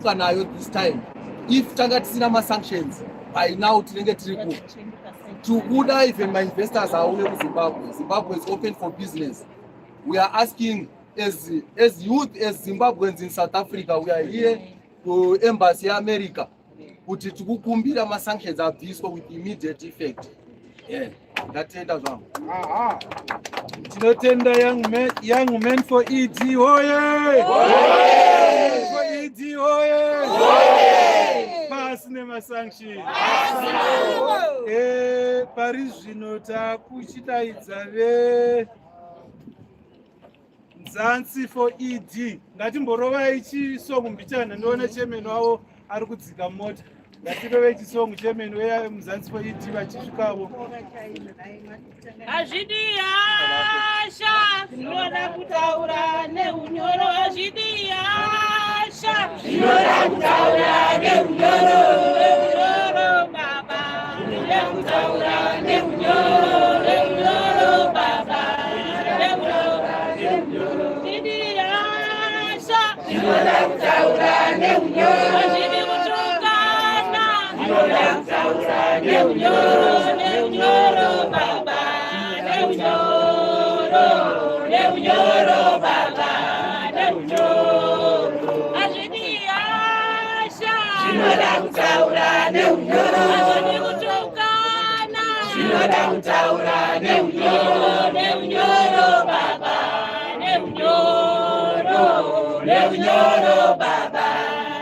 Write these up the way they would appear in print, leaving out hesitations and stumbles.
This time, if tanga tisina ma-sanctions, by now tinenge tiri to kuda even my investors are only in Zimbabwe. Zimbabwe is open for business. We are asking as youth, as Zimbabweans in South Africa, we are here to Embassy America. Kuti tikukumbira ma-sanctions abviswa with immediate effect. Yeah, ndatenda zvangu. Tinotenda young men for ED, hoye! For ED, hoye! Pasine ma-sanctions. Pari zvino takuchitaidza Muzanzi for ED. Ngatimborovai chisongo mbichana ndoona chairman wavo ari kudzika mota. Ngatirovei chisongo chairman weMuzanzi for ED vachisvikawo. Azvidiyasha zvinoda kutaura neunyoro. Azvidiyasha zvinoda kutaura neunyoro. Neunyoro baba, nekutaura neunyoro. Neunyoro baba, nekutaura neunyoro. Azvidiyasha zvinoda kutaura neunyoro. Azvidi kutukana zvinoda kutaura neunyoro. Neunyoro baba. Neunyoro baba, neunyoro. Azvidiyasha zvinoda kutaura neunyoro. Azvidi kutukana zvinoda kutaura neunyoro. Neunyoro baba, neunyoro. Neunyoro baba,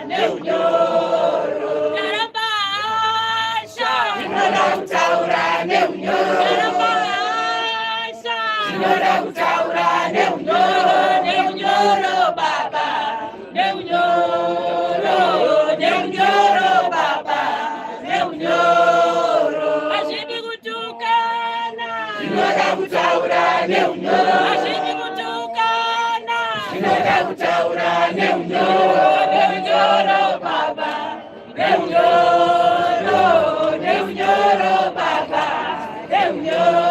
neunyoro. Karabasha zvinoda kutaura neunyoro. Neunyoro kutaura neunyoro. Neunyoro baba, neunyoro. Neunyoro baba, neunyoro. Azvidi kutukana zvinoda kutaura neunyoro. Azvidi kutukana zvinoda kutaura neunyoro. Neunyoro baba, neunyoro. Neunyoro baba, neunyoro.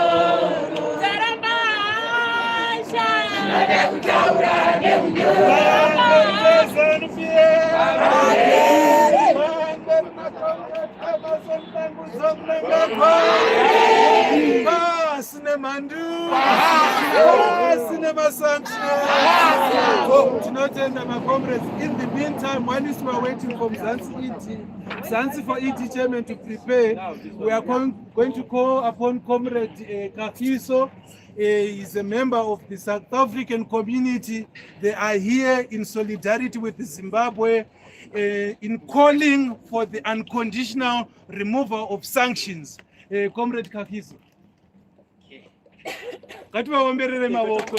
Tinotenda my comrades. In the meantime, while we are waiting for Muzanzi for ED chairman to prepare, we are going to call upon Comrade Kakiso. Is a member of the South African community. They are here in solidarity with Zimbabwe in calling for the unconditional removal of sanctions. Comrade Kakiso. Kativaomberere mavoko.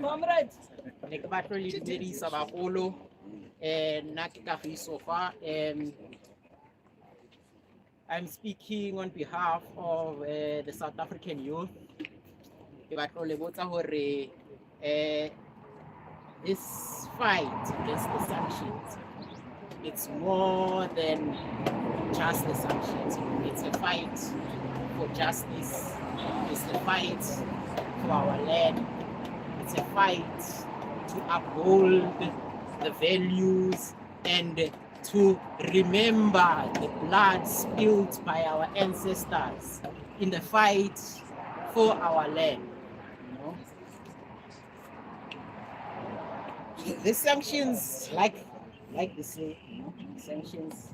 Comrade. I'm speaking on behalf of the South African youth. This fight against the sanctions, it's more than just the sanctions. It's a fight for justice. It's a fight for our land. It's a fight to uphold the values and to remember the blood spilled by our ancestors in the fight for our land. The sanctions, like they say, sanctions,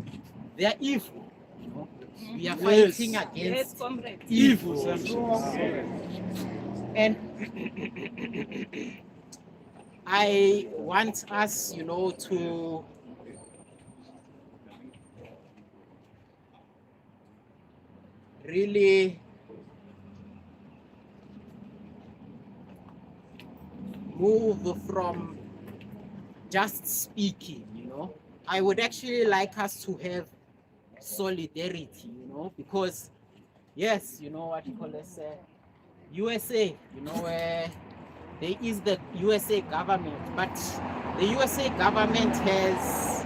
they are evil. We are fighting against evil sanctions. And I want us, to really move from just speaking, I would actually like us to have solidarity, because yes, what you call this USA, there is the USA government, but the USA government has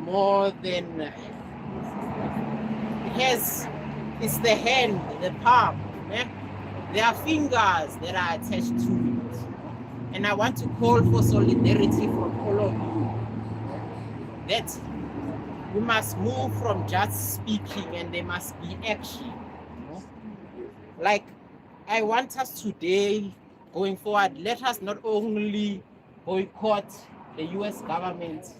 more than, it's the hand, the palm, there are fingers that are attached to it. And I want to call for solidarity from all of you, that we must move from just speaking and there must be action. You know? Like, I want us today, going forward, let us not only boycott the US government,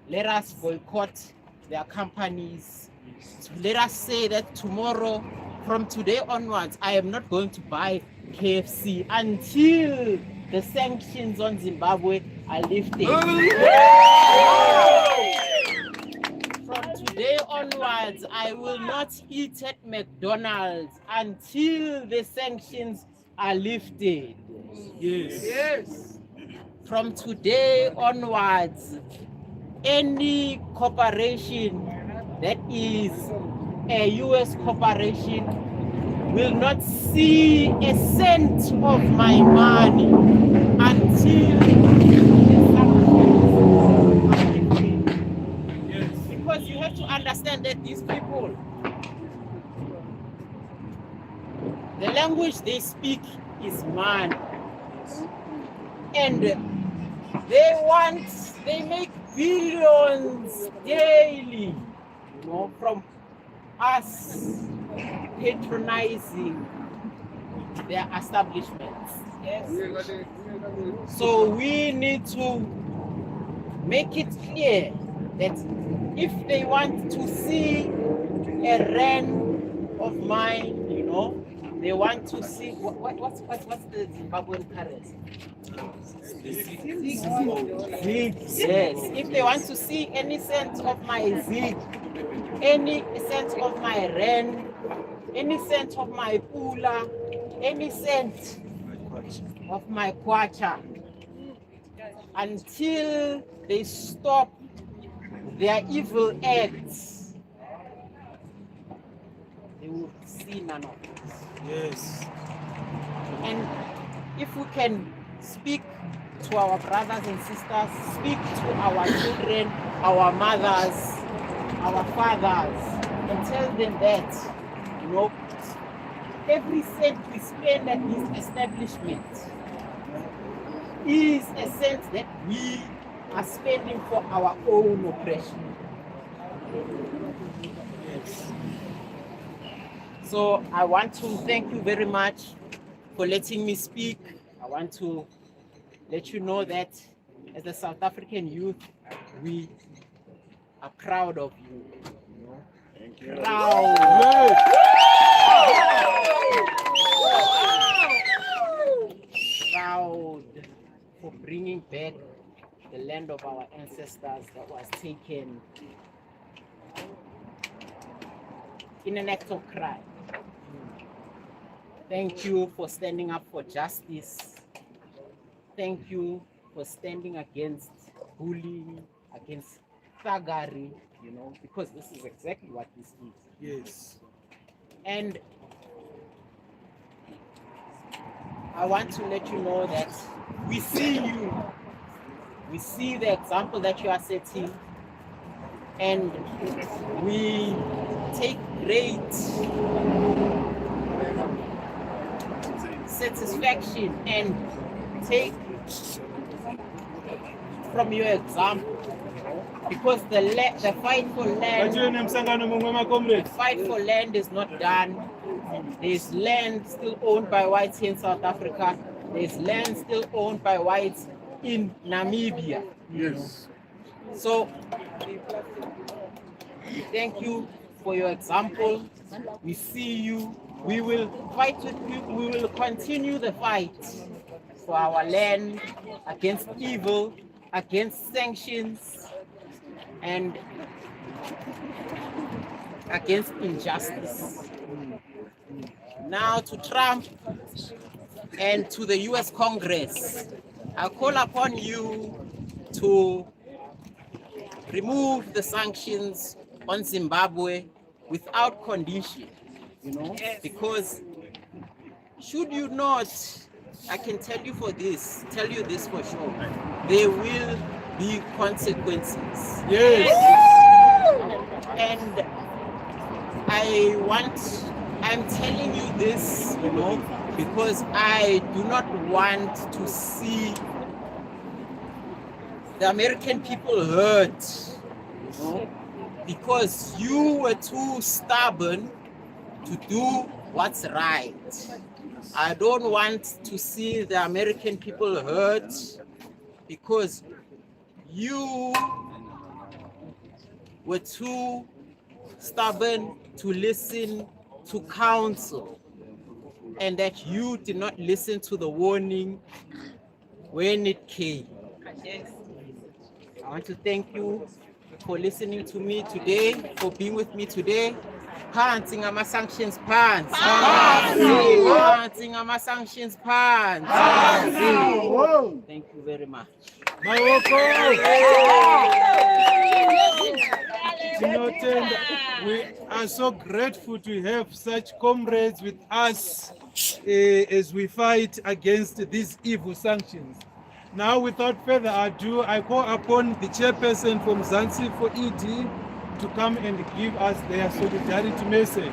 let us boycott their companies. Let us say that tomorrow, from today onwards, I am not going to buy KFC until the sanctions on Zimbabwe are lifted. From today onwards, I will not eat at McDonald's until the sanctions are lifted. Yes. Yes. From today onwards, any corporation that is a US corporation will not see a cent of my money until the sanctions are lifted. Yes. Because you have to understand that these people, the language they speak is man. And they make billions daily, you know, from us patronizing their establishments. Yes. So we need to make it clear that if they want to see a rand of mine, you know, they want to see what's the Zimbabwean currency? Zig, yes. If they want to see any cent of my zig, any cent of my rand, any cent of my pula, any cent of my kwacha, until they stop their evil acts, they will see none of it. Yes. And if we can speak to our brothers and sisters, speak to our children, our mothers, our fathers, and tell them that, you know, every cent we spend at this establishment is a cent that we are spending for our own oppression. Yes. So I want to thank you very much for letting me speak. I want to let you know that as a South African youth, we are proud of you. You know? Thank you. Proud. Proud for bringing back the land of our ancestors that was taken in an act of crime. Thank you for standing up for justice. Thank you for standing against bullying, against thuggery, you know, because this is exactly what this is. Yes. And I want to let you know that we see you. We see the example that you are setting, and we take great satisfaction and take from your example, because the fight for land, the fight for land is not done. There's land still owned by whites here in South Africa. There's land still owned by whites in Namibia. Yes. So thank you for your example. We see you. We will fight with you. We will continue the fight for our land, against evil, against sanctions, and against injustice. Now to Trump and to the US Congress, I call upon you to remove the sanctions on Zimbabwe without condition, you know, because should you not, I can tell you for this, tell you this for sure, there will be consequences. Yes. And I'm telling you this, you know, because I do not want to see the American people hurt, because you were too stubborn to do what's right. I don't want to see the American people hurt because you were too stubborn to listen to counsel, and that you did not listen to the warning when it came. I want to thank you for listening to me today, for being with me today. Phansi ngama-sanctions phansi. Phansi ngama-sanctions phansi. Thank you very much. We are so grateful to have such comrades with us as we fight against these evil sanctions. Now, without further ado, I call upon the chairperson from Muzanzi for ED to come and give us their solidarity message.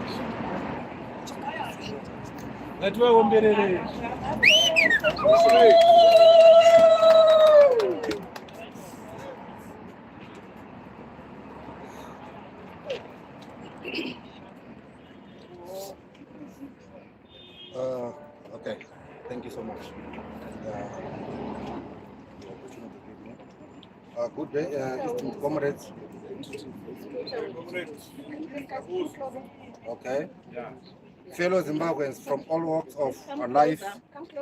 Okay, thank you so much. Good day, esteemed comrades. Okay. Fellow Zimbabweans from all walks of life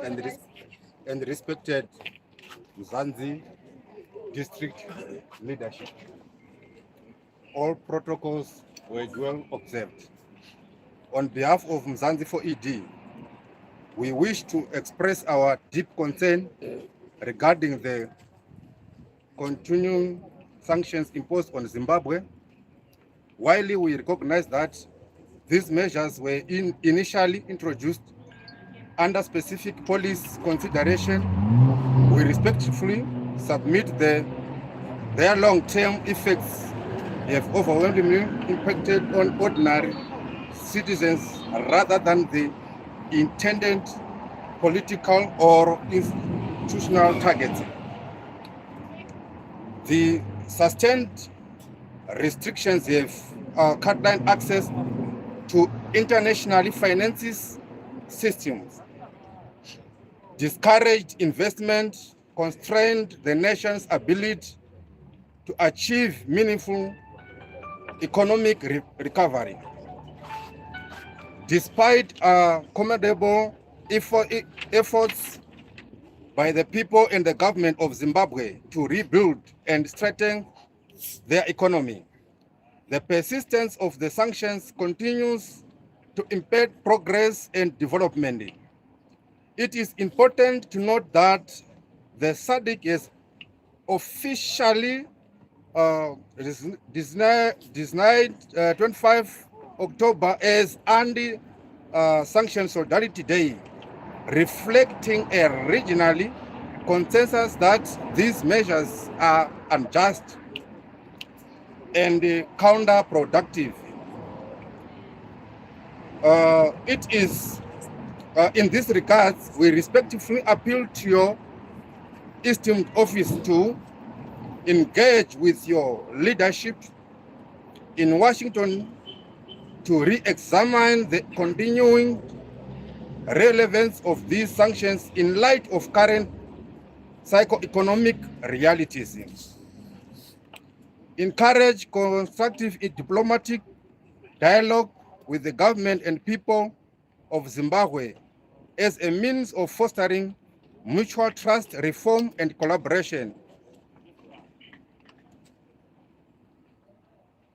and respected Muzanzi district leadership. All protocols were well observed. On behalf of Muzanzi for ED, we wish to express our deep concern regarding the continuing sanctions imposed on Zimbabwe. While we recognize that these measures were initially introduced under specific policy consideration, we respectfully submit their long-term effects have overwhelmingly impacted on ordinary citizens rather than the intended political or institutional targets. The sustained restrictions have cut down access to internationally financed systems, discouraged investment, constrained the nation's ability to achieve meaningful economic recovery. Despite commendable efforts by the people and the government of Zimbabwe to rebuild and strengthen their economy, the persistence of the sanctions continues to impede progress and development. It is important to note that the SADC has officially designed 25 October as anti-sanction solidarity day, reflecting a regionally consensus that these measures are unjust and counterproductive. It is in this regard, we respectfully appeal to your esteemed office to engage with your leadership in Washington to re-examine the continuing relevance of these sanctions in light of current psycho-economic realities. Encourage constructive diplomatic dialogue with the government and people of Zimbabwe as a means of fostering mutual trust, reform, and collaboration.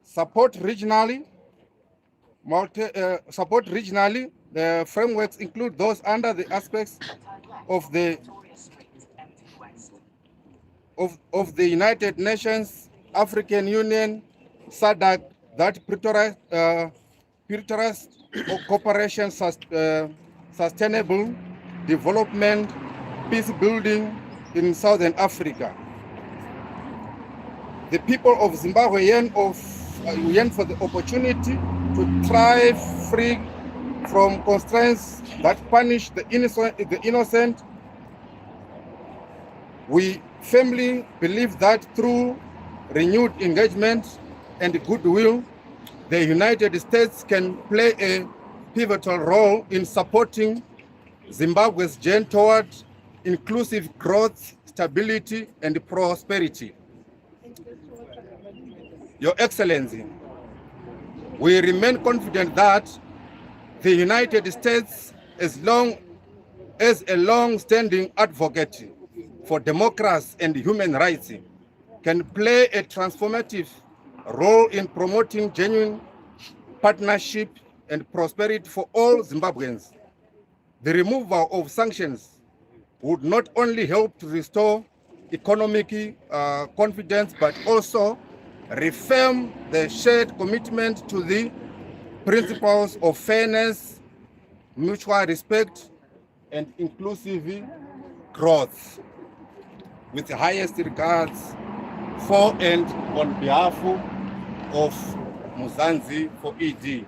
Support regionally. The frameworks include those under the aspects of the United Nations, African Union, SADC, that Pretoria cooperation, sustainable development, peace building in Southern Africa. The people of Zimbabwe yearn for the opportunity to thrive free from constraints that punish the innocent. We firmly believe that through renewed engagement and goodwill, the United States can play a pivotal role in supporting Zimbabwe's journey toward inclusive growth, stability, and prosperity. Your Excellency, we remain confident that the United States, as a long-standing advocate for democracy and human rights, can play a transformative role in promoting genuine partnership and prosperity for all Zimbabweans. The removal of sanctions would not only help to restore economic confidence, but also reaffirm the shared commitment to the principles of fairness, mutual respect, and inclusive growth. With the highest regards for and on behalf of Muzanzi for ED.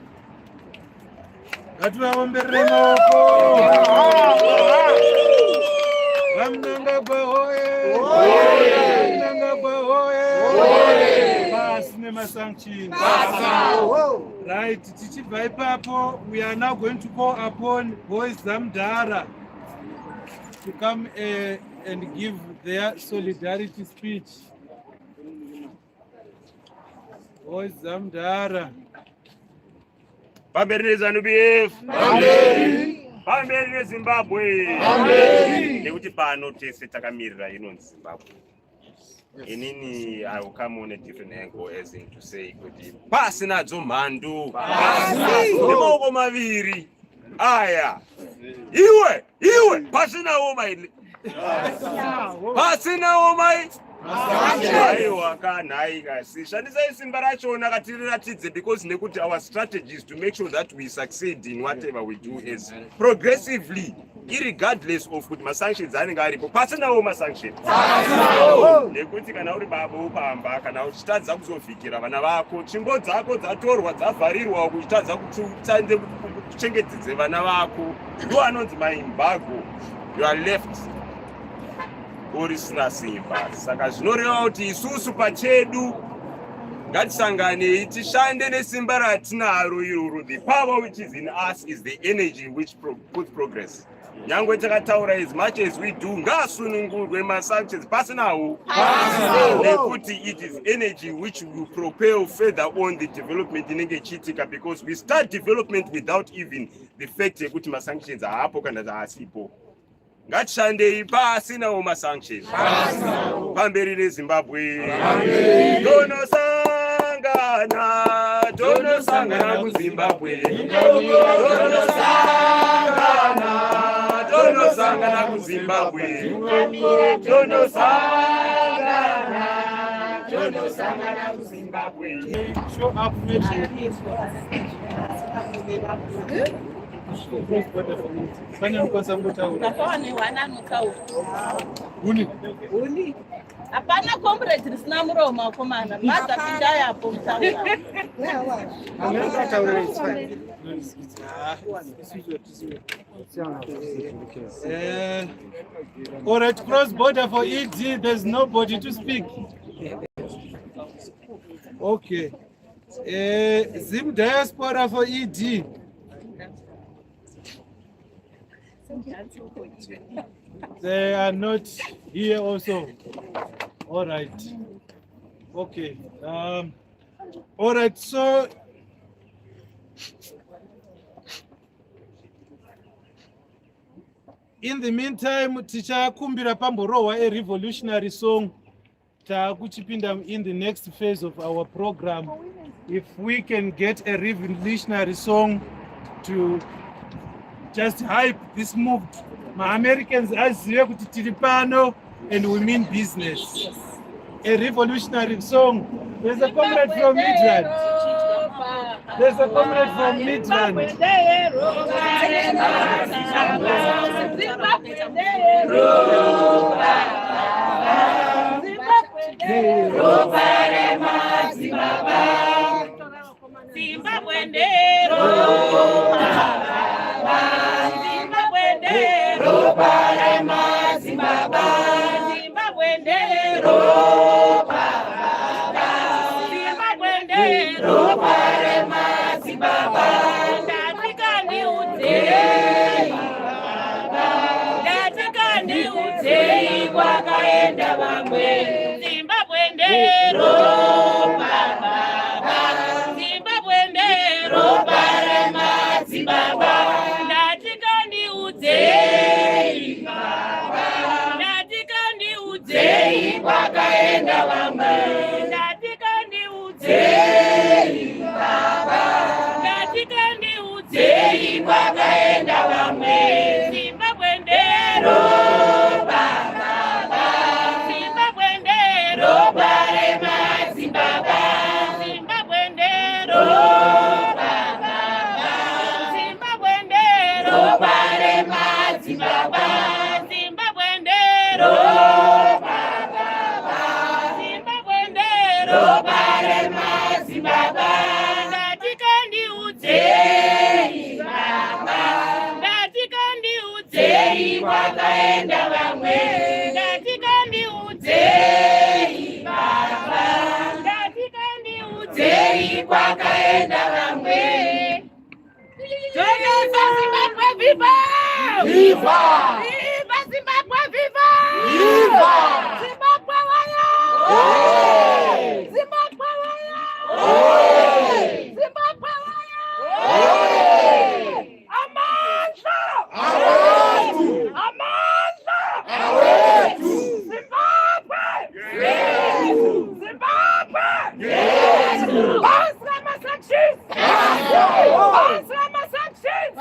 Right, tichibva ipapo, we are now going to call upon Boys Zamdara to come and give their solidarity speech. Boys Zamdara. Pamberi ZANU-PF. Pamberi Zimbabwe. Nekuti pano tese takamirira inonzi Zimbabwe. Inini, I will come on a different angle, as in to say, pasina dzomhandu, maoko maviri, aya, iwe, pasina omai, aiwa kanhaika, shandisai simba rachona katiriratidze, because nekuti our strategy is to make sure that we succeed in whatever we do is progressively, irregardless of kuti masanctions anenge aripo, pasinawo masanctions. Nekuti kana uri baba upamba, kana uchitadza kuzovhikira vana vako, tsvimbo dzako dzatorwa dzavharirwa kuchitadza kuchengetedza vana vako, ndo anonzi maimbago, you are left urisina simba. Saka zvinoreva kuti isusu pachedu ngatisangane tishande nesimba ratinaro iroro. The power which is in us is the energy which puts progress. Nyangwe takataura, as much as we do ngasunungurwe masanctions pasinawo, nekuti it is energy which will propel further on the development inenge chitika, because we start development without even the fact yekuti masanctions haapo kana asipo. Ngatishandei pasinawo masanctions. Pamberi neZimbabwe. Tonosangana kuZimbabwe. Tonosangana kuZimbabwe. Tonosangana kuZimbabwe. Show up Hapana comrade risina muromo komanda. Madza pinda yapo mtaura. All right, cross border for ED, there's nobody to speak. Okay. Zim diaspora for ED. They are not here also. All right. Okay. All right. So in the meantime, tichakumbira pamborowa a revolutionary song. Takuchipinda in the next phase of our program. If we can get a revolutionary song to just hype this move. My Americans azive kuti tiri pano and we mean business. A revolutionary song. There's a comrade from Midland. There's a comrade from Midland. Zimbabwe ndero Sei kwakaenda vamwe. Zimbabwe ndero baba. Zimbabwe ndero barema Zimbabwe. Ndatikaniudzei baba. Ndatikaniudzei kwakaenda vamwe. Ndatikaniudzei baba. Ndatikaniudzei kwakaenda vamwe. Zimbabwe ndero baba. Zimbabwe ndero barema Zimbabwe. Zimbabwe ndero baba. Zimbabwe ndero barema Zimbabwe. Zimbabwe ndero baba. Zimbabwe ndero barema Zimbabwe. Ndatikandiudzei baba. Ndatikandiudzei kwakaenda vamwe. Ndatikandiudzei baba. Ndatikandiudzei kwakaenda vamwe. Viva Zimbabwe, viva! Viva! Viva Zimbabwe, viva! Viva! Zimbabwe waya! Zimbabwe waya! Zimbabwe waya! Amandla! Awethu! Amandla! Awethu! Zimbabwe! Yethu! Zimbabwe! Yethu! Bounce Rama-Sanchez! Bounce Rama-Sanchez!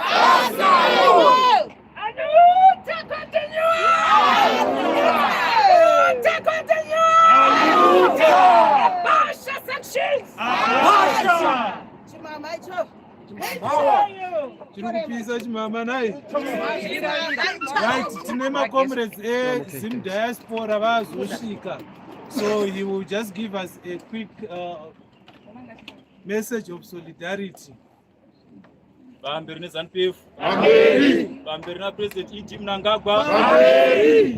Anuta continue! Anuta continue! Anuta! Abasha Sanchez! Abasha! Chimama icho! Tirikupisa chimama nai. Right, tine comrades Zim diaspora vazosvika. So he will just give us a quick message of solidarity. Bamberi nezanupf. Bamberi napresident ED Mnangagwa.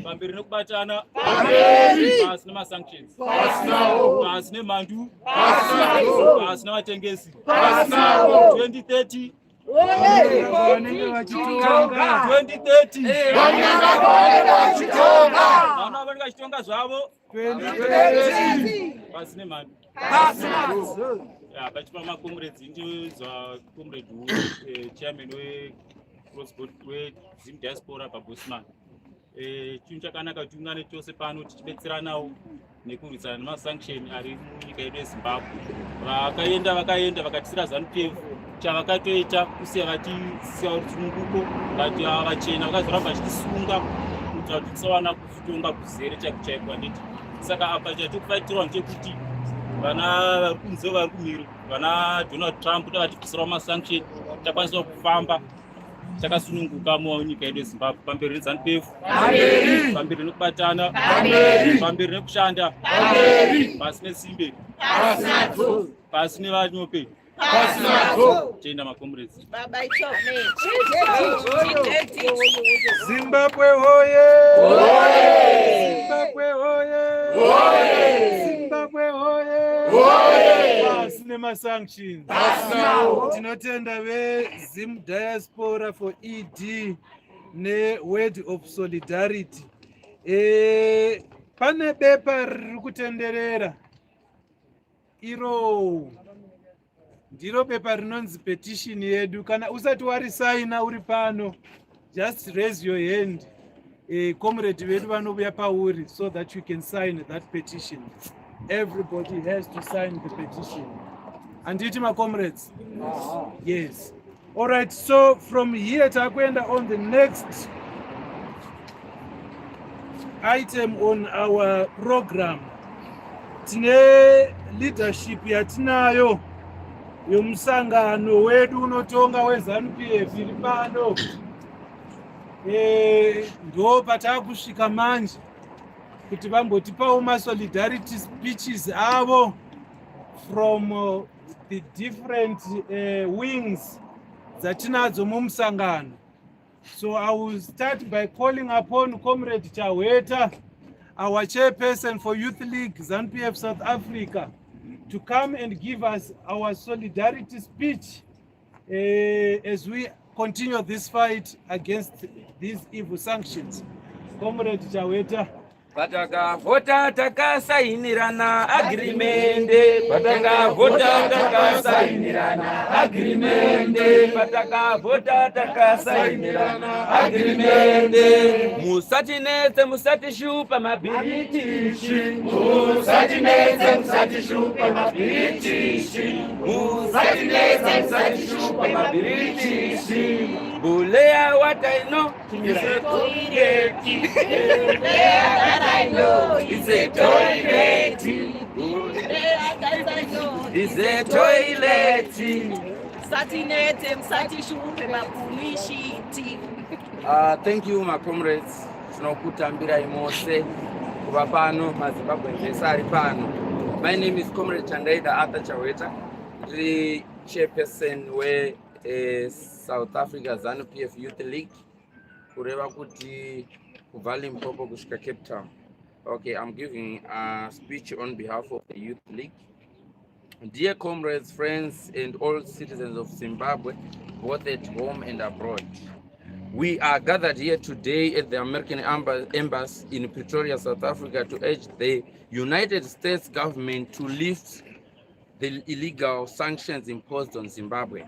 Bamberi nekubatana. Pasi nemasanctions. Pasi nemhandu. Pasi nevatengesi. 2030. 2030. Vana vanenge vachitonga zvavo. 2030. Pasi nemhandu. Pachipa macomrades indizwa comrade chairman weZim diaspora paBosman. Chinhu chakanaka kuti ungane tose pano tichibetseranawo nekurwisana nemasanction ari munyika yedu yeZimbabwe. Vakaenda vakatisira ZANU-PF chavakatoita kusiya vatisiya rusununguko vati vachena vakazoramba vachitisunga kuitira kuti tisawana kutonga kuzere chaiko chaiko handiti. Saka apa chatikufatirwa ndechekuti vana vari kunze vari kumhiri vana Donald Trump kuti vatipisirawo masanction takwanisa kufamba takasununguka munyika yedu yeZimbabwe pamberi neZANU-PF, pamberi nekubatana, pamberi nekushanda, pasi nesimbe, pasi nevanyope. Tenda macomrades. Zimbabwe hoye! Zimbabwe hoye! Zimbabwe hoye! Pasi nemasanctions. Tinotenda veZim diaspora for ED ne-word of solidarity. Pane bepa riri kutenderera iro ndiro bepa rinonzi petition yedu. Kana usati warisaina uri pano, just raise your hand. Comrade vedu vanouya pauri so that you can sign that petition. Everybody has to sign the petition. Anditi my comrades? Yes. All right, so from here takuenda on the next item on our program. Tine leadership yatinayo yomusangano wedu unotonga weZANU-PF iri pano. Ndo patakusvika manje kuti vambotipawo ma-solidarity speeches avo from the different wings dzatinadzo mumusangano. So I will start by calling upon Comrade Chaweta, our chairperson for Youth League ZANU-PF South Africa, to come and give us our solidarity speech as we continue this fight against these evil sanctions. Comrade Chaweta. Patakavhota takasainirana agreemende. Patakavhota takasainirana agreemende. Patakavhota takasainirana agreemende. Musatinetse musatishupa mabiritishi. Musatinetse musatishupa mabiritishi. Musatinetse musatishupa mabiritishi. Bulea what I know is a toilet. I know is a toilet. Is a toilet. Thank you, my comrades. Tinokutambira imose kuva pano maZimbabwean vese ari pano. My name is Comrade Chandaida Arthur Chaweta, the chairperson we South Africa ZANU-PF Youth League. Kureva kuti kubva Limpopo kusvika Cape Town. Okay, I'm giving a speech on behalf of the Youth League. Dear comrades, friends, and all citizens of Zimbabwe, both at home and abroad. We are gathered here today at the American Embassy in Pretoria, South Africa, to urge the United States government to lift the illegal sanctions imposed on Zimbabwe.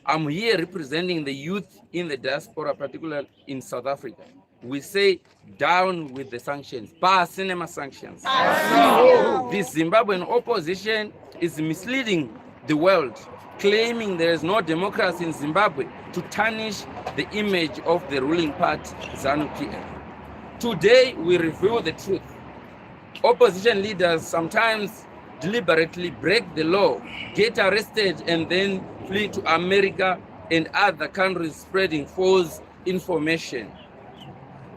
I'm here representing the youth in the diaspora, particularly in South Africa. We say down with the sanctions, bar cinema sanctions. The Zimbabwean opposition is misleading the world, claiming there is no democracy in Zimbabwe to tarnish the image of the ruling party, ZANU-PF. Today, we reveal the truth. Opposition leaders sometimes deliberately break the law, get arrested, and then flee to America and other countries spreading false information.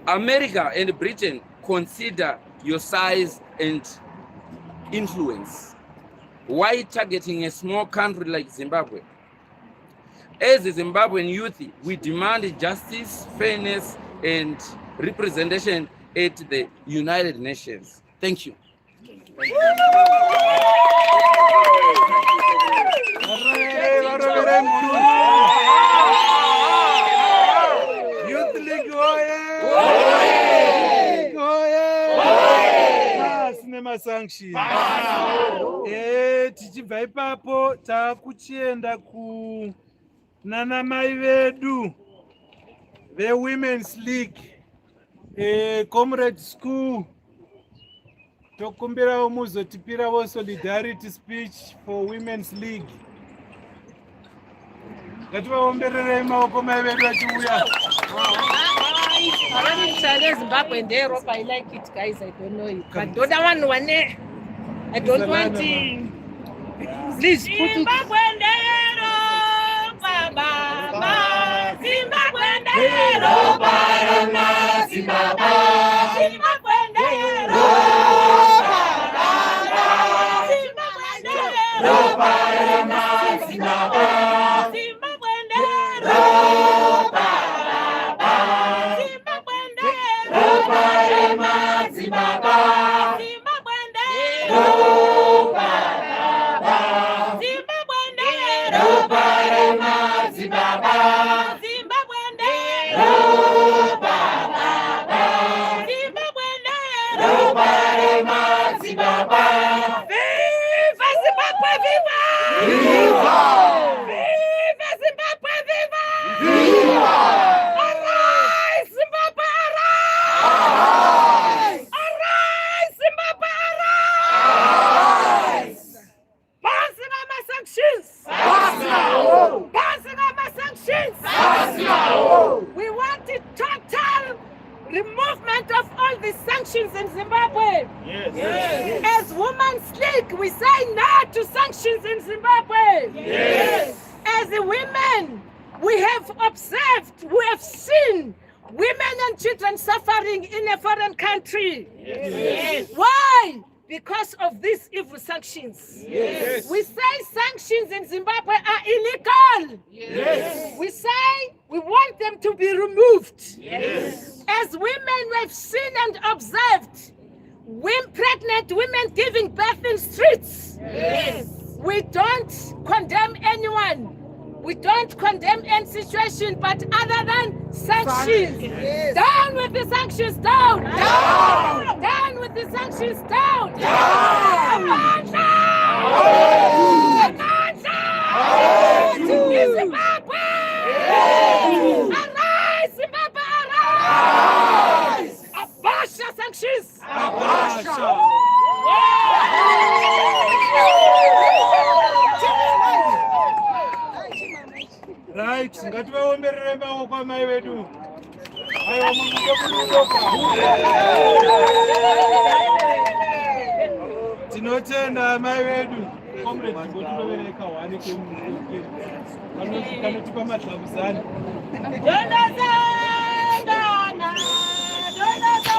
America and Britain consider your size and influence. Why targeting a small country like Zimbabwe? As a Zimbabwean youth, we demand justice, fairness, and representation at the United Nations. Thank you. Youth League cinema sanctions. Tichibva ipapo takuchienda ku nana mai vedu the Women's League, Comrade School. Tokumbirawo muzotipirawo solidarity speech for Women's League. Ngativaombererei maoko mai vedu vachiuya. Zimbabwe ndero, I like it, guys. I don't know it. But don't want one. I don't want it. Please put it. Zimbabwe ndero, Baba. Zimbabwe ndero, Baba. Zimbabwe ndero, Baba. Zimbabwe ndero, Baba. Zimbabwe ndero, we want the total removement of all the sanctions in Zimbabwe. Yes. As Women's League, we say no to sanctions in Zimbabwe. Yes. As a women, we have observed, we have seen women and children suffering in a foreign country. Yes. Why? Because of these evil sanctions. Yes. We say sanctions in Zimbabwe are illegal. Yes. We say we want them to be removed. Yes. As women, we've seen and observed pregnant women giving birth in streets. Yes. We don't condemn anyone. We don't condemn any situation, but other than sanctions. Yes. Down with the sanctions, down! Down! Down with the sanctions, down! Down! Amandla! Amandla! Zimbabwe! Arise, Zimbabwe, arise! Abolish the sanctions! Right, ngativaomberere maoko amai vedu. Aiwa tinotenda amai vedu. Comrades, ngotivavereka wani kanotipa madhabuzani.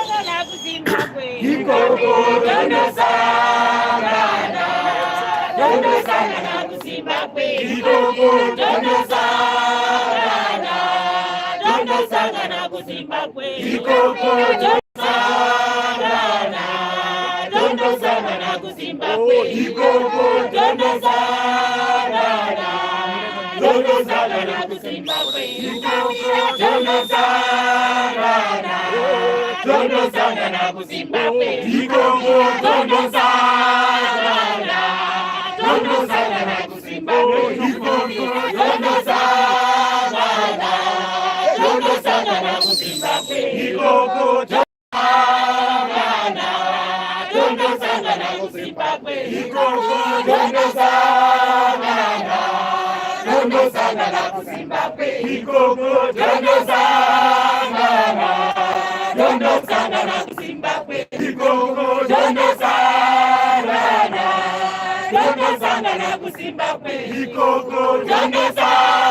Dondozana kuZimbabwe. Dondozana kuZimbabwe. Dondozana kuZimbabwe. Dondozana kuZimbabwe. Dondozana kuZimbabwe. Dondozana kuZimbabwe. Dondozana kuZimbabwe. Dondozana kuZimbabwe. Dondozana kuZimbabwe. Dondozana kuZimbabwe.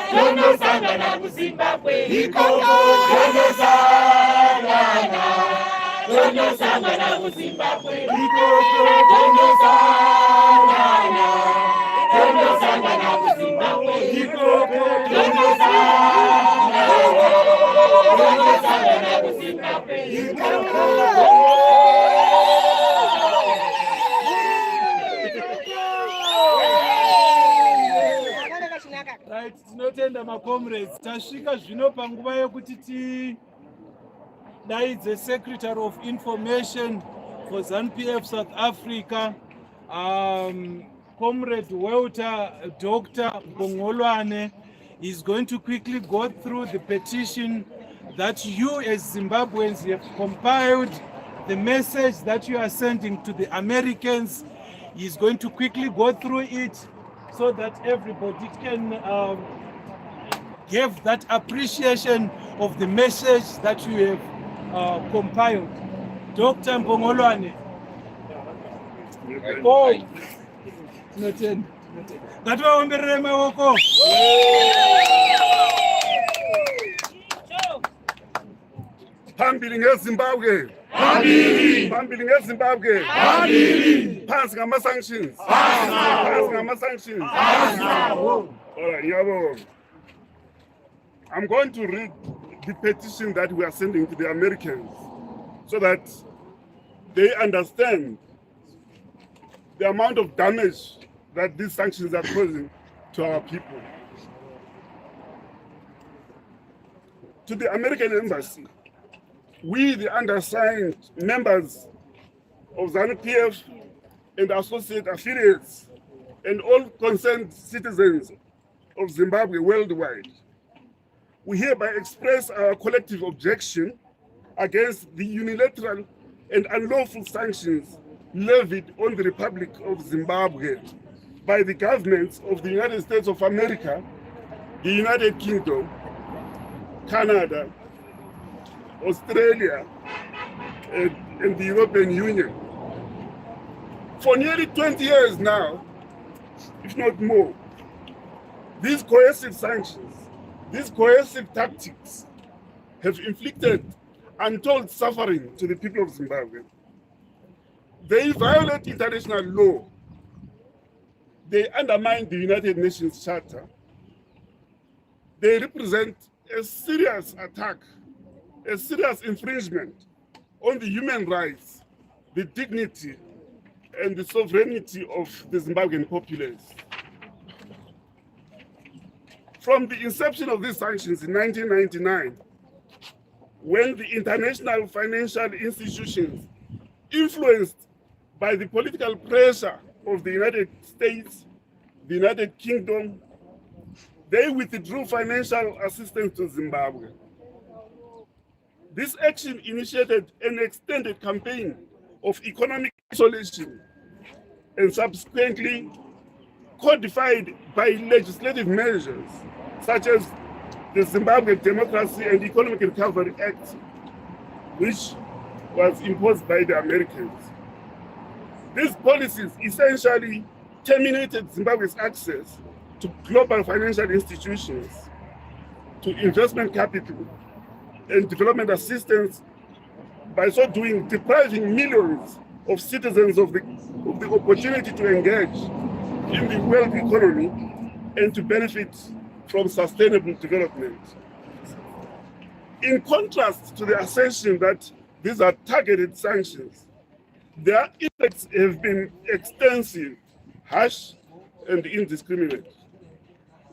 Dondozana kuZimbabwe. Dondozana kuZimbabwe. Dondozana kuZimbabwe. Dondozana kuZimbabwe. Dondozana kuZimbabwe. Right, tinotenda macomrades. Tasvika zvino panguva yekuti tidaidze Secretary of Information for ZANU-PF South Africa, Comrade Walter Dr. Bongolwane is going to quickly go through the petition that you as Zimbabweans have compiled, the message that you are sending to the Americans. He's going to quickly go through it so that everybody can give that appreciation of the message that you have compiled. Dr. Bongolwane. Oh, ngativaomberere maoko. Phambili ngeZimbabwe. Phambili ngeZimbabwe. Phansi ngama-sanctions. Phansi ngama-sanctions. All right, ngiyabonga. I'm going to read the petition that we are sending to the Americans so that they understand the amount of damage that these sanctions are causing to our people. To the American Embassy, we, the undersigned members of ZANU-PF and associate affiliates and all concerned citizens of Zimbabwe worldwide, we hereby express our collective objection against the unilateral and unlawful sanctions levied on the Republic of Zimbabwe by the governments of the United States of America, the United Kingdom, Canada, Australia, and the European Union. For nearly 20 years now, if not more, these coercive sanctions, these coercive tactics have inflicted untold suffering to the people of Zimbabwe. They violate international law. They undermine the United Nations Charter. They represent a serious attack, a serious infringement on the human rights, the dignity, and the sovereignty of the Zimbabwean populace. From the inception of these sanctions in 1999, when the international financial institutions, influenced by the political pressure of the United States, the United Kingdom, they withdrew financial assistance to Zimbabwe. This action initiated an extended campaign of economic isolation and subsequently codified by legislative measures such as the Zimbabwe Democracy and Economic Recovery Act, which was imposed by the Americans. These policies essentially terminated Zimbabwe's access to global financial institutions, to investment capital, and development assistance, by so doing depriving millions of citizens of the opportunity to engage in the world economy and to benefit from sustainable development. In contrast to the assertion that these are targeted sanctions, their effects have been extensive, harsh, and indiscriminate.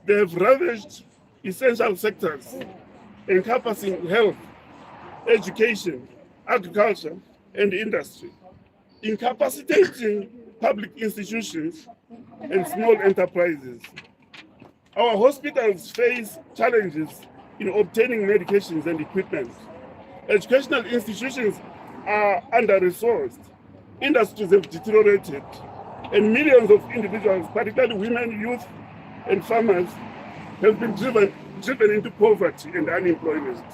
They have ravaged essential sectors encompassing health, education, agriculture, and industry, incapacitating public institutions and small enterprises. Our hospitals face challenges in obtaining medications and equipment. Educational institutions are under-resourced. Industries have deteriorated, and millions of individuals, particularly women, youth, and farmers, have been driven into poverty and unemployment.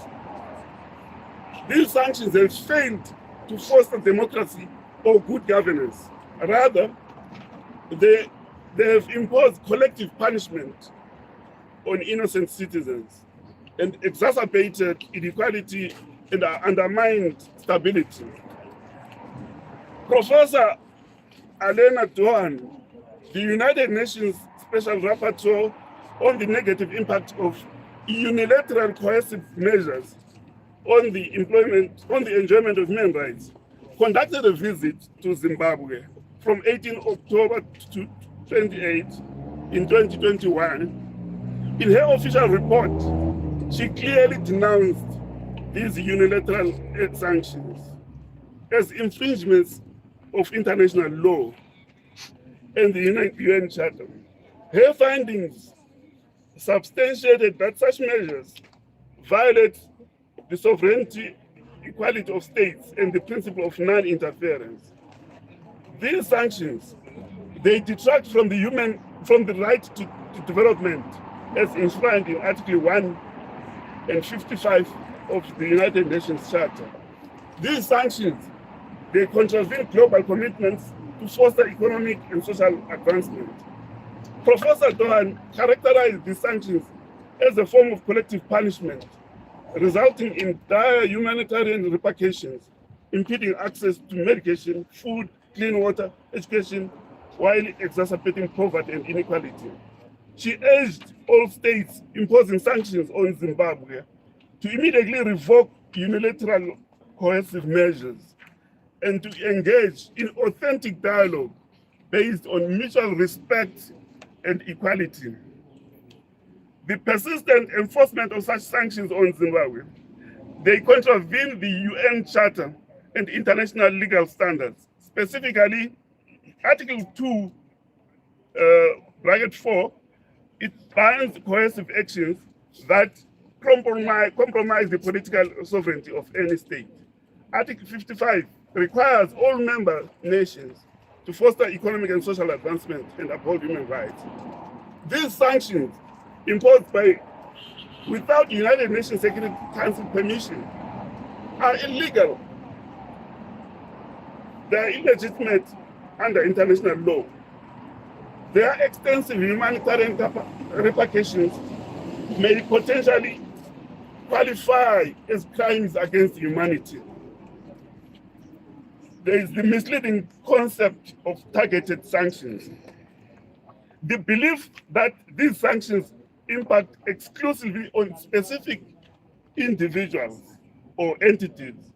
These sanctions have failed to foster democracy or good governance. Rather, they have imposed collective punishment on innocent citizens and exacerbated inequality and undermined stability. Professor Alena Dohan, the United Nations Special Rapporteur on the negative impact of unilateral coercive measures on the enjoyment of human rights, conducted a visit to Zimbabwe from 18 October to 28 in 2021. In her official report, she clearly denounced these unilateral sanctions as infringements of international law and the UN Charter. Her findings substantiated that such measures violate the sovereignty, equality of states, and the principle of non-interference. These sanctions, they detract from the right to development as enshrined in Article 1 and 55 of the United Nations Charter. These sanctions, they contravene global commitments to foster economic and social advancement. Professor Dohan characterized these sanctions as a form of collective punishment, resulting in dire humanitarian repercussions, impeding access to medication, food, clean water, education, while exacerbating poverty and inequality. She urged all states imposing sanctions on Zimbabwe to immediately revoke unilateral coercive measures and to engage in authentic dialogue based on mutual respect and equality. The persistent enforcement of such sanctions on Zimbabwe, they contravene the UN Charter and international legal standards. Specifically, Article 2, bracket 4, it bans coercive actions that compromise the political sovereignty of any state. Article 55 requires all member nations to foster economic and social advancement and uphold human rights. These sanctions imposed without United Nations Security Council permission are illegal. They are illegitimate under international law. Their extensive humanitarian repercussions may potentially qualify as crimes against humanity. There is the misleading concept of targeted sanctions. The belief that these sanctions impact exclusively on specific individuals or entities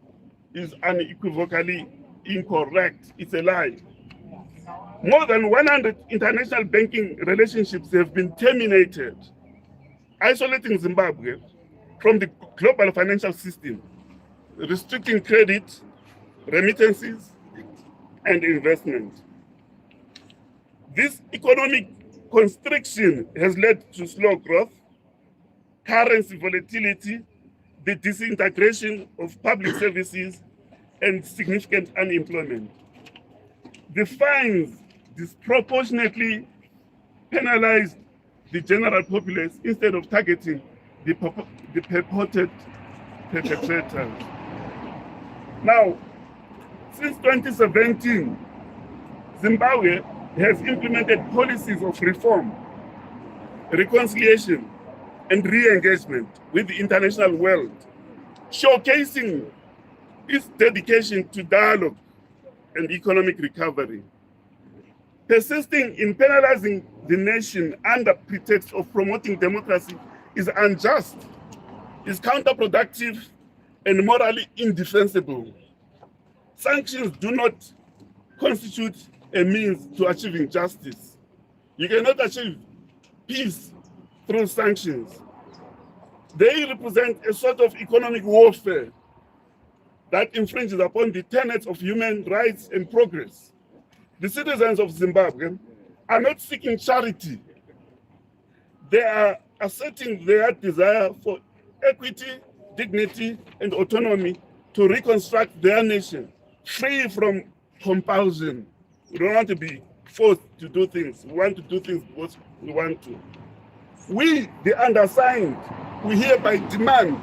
is unequivocally incorrect. It's a lie. More than 100 international banking relationships have been terminated isolating Zimbabwe from the global financial system, restricting credit, remittances, and investment. This economic constriction has led to slow growth, currency volatility, the disintegration of public services, and significant unemployment. The fines disproportionately penalized the general populace instead of targeting the purported perpetrators. Now, since 2017, Zimbabwe has implemented policies of reform, reconciliation, and re-engagement with the international world, showcasing its dedication to dialogue and economic recovery. Persisting in penalizing the nation under pretext of promoting democracy is unjust, is counterproductive, and morally indefensible. Sanctions do not constitute a means to achieving justice. You cannot achieve peace through sanctions. They represent a sort of economic warfare that infringes upon the tenets of human rights and progress. The citizens of Zimbabwe are not seeking charity. They are asserting their desire for equity, dignity, and autonomy to reconstruct their nation, free from compulsion. We don't want to be forced to do things. We want to do things because we want to. We, the undersigned, we hereby demand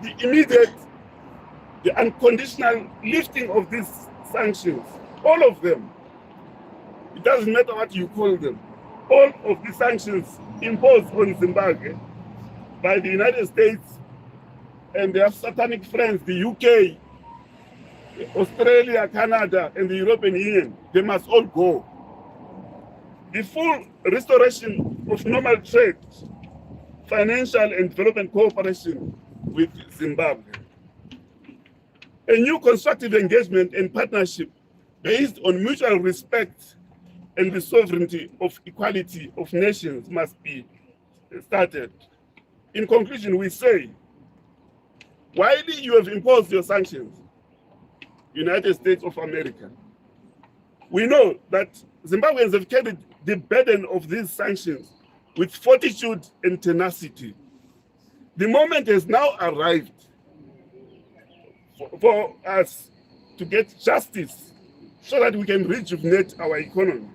the immediate, the unconditional lifting of these sanctions, all of them. It doesn't matter what you call them. All of the sanctions imposed on Zimbabwe by the United States and their satanic friends, the UK, Australia, Canada, and the European Union, they must all go. The full restoration of normal trade, financial and development cooperation with Zimbabwe. A new constructive engagement and partnership based on mutual respect and the sovereignty of equality of nations must be started. In conclusion, we say, while you have imposed your sanctions, United States of America, we know that Zimbabweans have carried the burden of these sanctions with fortitude and tenacity. The moment has now arrived for us to get justice so that we can rejuvenate our economy.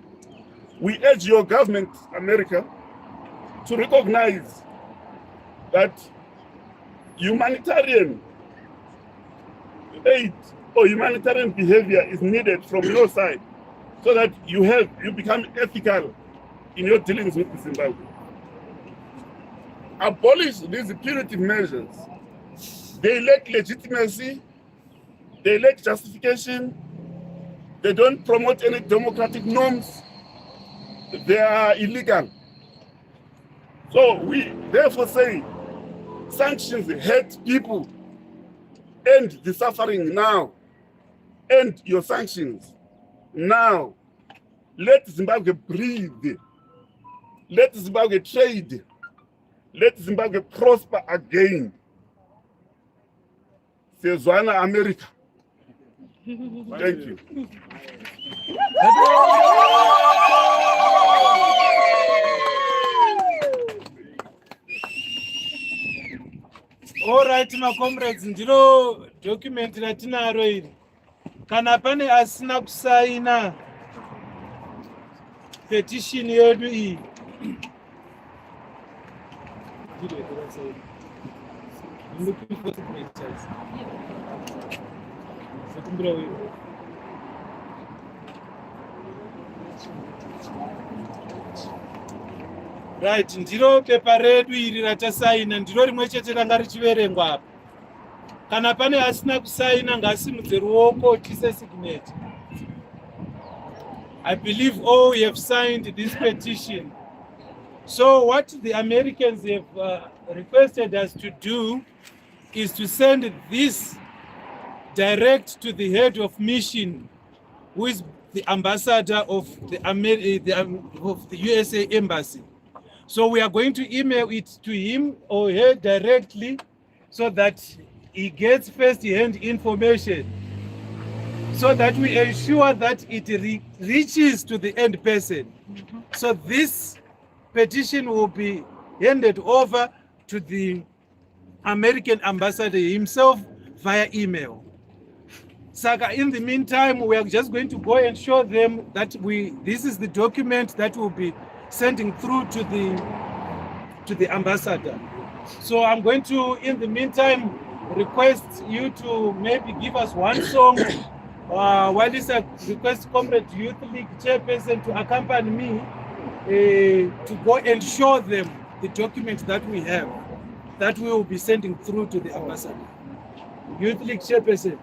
We urge your government, America, to recognize that humanitarian aid or humanitarian behavior is needed from your side so that you become ethical in your dealings with Zimbabwe. Abolish these punitive measures. They lack legitimacy, they lack justification, they don't promote any democratic norms, they are illegal. So we therefore say sanctions hurt people. End the suffering now. End your sanctions now. Let Zimbabwe breathe. Let Zimbabwe trade. Let Zimbabwe prosper again. Sezwana America. Thank you. All right, my comrades, ndiro document ratinaro iri. Kana pane asina kusaina petition yedu iyi. I'm looking for signatures. Right, ndiro pepa redu iri ratasaina, ndiro rimwe chete ranga richiverengwa apa. Kana pane asina kusaina ngasimudze ruoko tise signature. I believe all have signed this petition. So what the Americans have requested us to do is to send this direct to the head of mission, who is the ambassador of the USA Embassy, So we are going to email it to him or her directly so that he gets first-hand information, so that we ensure that it reaches to the end person. So this petition will be handed over to the American ambassador himself via email. Saka, in the meantime, we are just going to go and show them that this is the document that will be sending through to the ambassador. So I'm going to, in the meantime, request you to maybe give us one song. While this I request Comrade Youth League chairperson to accompany me to go and show them the document that we have, that we will be sending through to the ambassador. Youth League chairperson.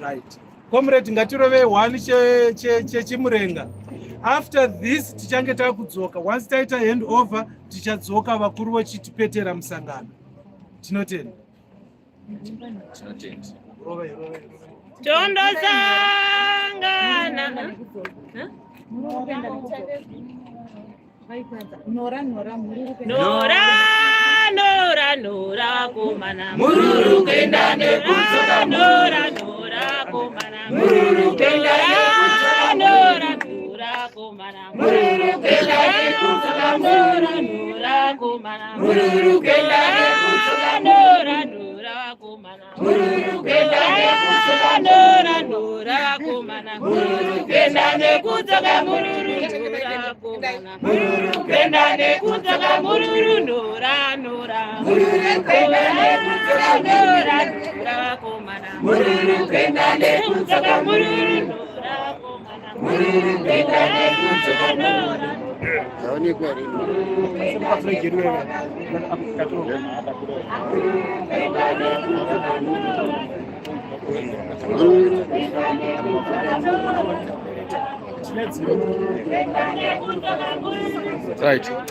Right. Comrade ngatirove one chechimurenga. After this tichange takudzoka. Once taita hand over tichadzoka vakuru vachitipetera musangano. Tinotenda. Tinotenda. Chondo sangana. Nora kumana mururu kenda ne kutsoka nora kumana mururu kenda ne kutsoka nora kumana mururu kenda ne kutsoka nora kumana mururu kenda ne kutsoka nora kumana mururu kenda ne kutsoka nora kumana mururu kenda ne kutsoka mururu kumana mururu kenda ne kutsoka mururu nora mururu kenda ne kutsoka nora kumana mururu kenda ne kutsoka mururu kumana mururu kenda ne kutsoka nora. Right.